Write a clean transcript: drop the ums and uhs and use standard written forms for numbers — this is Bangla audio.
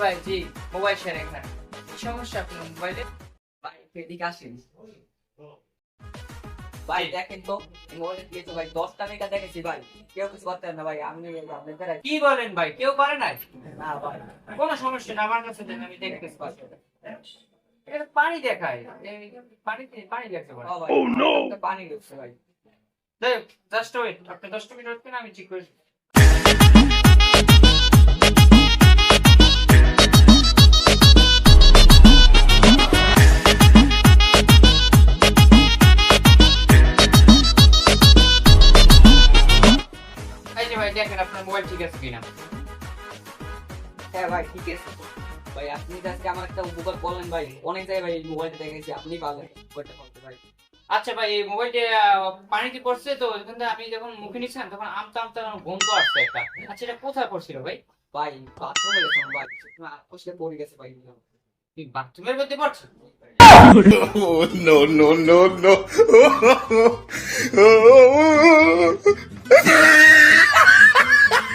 ভাই জি মোবাইল শেয়ার এখানে কি সমস্যা আপনার মোবাইলে? ভাই এদিকে আসেন। ভাই দেখেন তো মোবাইল দিয়েছে ভাই 10টা মেগা দেখেছি ভাই, কেউ কিছু করতে না ভাই। আমি আপনাদের কি বলেন ভাই, কেউ পারে নাই? না ভাই, কোনো সমস্যা না, আমার কাছে দেন, আমি দেখতেছি পারবো। এটা পানি দেখায়, এই পানিতে পানি দেখতে পারে। ও ভাই আমার পানি ঢুকছে ভাই। জাস্ট ওয়েট, আপনি 10 মিনিট ওয়েট করেন, আমি ঠিক করে এই যে ভাই দেখেন আপনার মোবাইল ঠিক আছে কিনা। হ্যাঁ ভাই ঠিক আছে ভাই, আপনি তো আজকে আমার একটা উপকার করলেন ভাই। অনেক জায়গায় ভাই মোবাইলটা দেখেছি, আপনি পারলেন মোবাইলটা করতে ভাই। আচ্ছা ভাই, এই মোবাইলটা পানিতে পড়ছে তো, এখান থেকে আমি যখন মুখে নিচ্ছিলাম তখন আমতা আমতা গন্ধ আসছে একটা। আচ্ছা এটা কোথায় পড়ছিল ভাই? ভাই বাথরুমে গেছিলাম ভাই, আসলে পড়ে গেছে ভাই। এই বাথরুমের মধ্যে পড়ছে? Oh, no, no, no, no.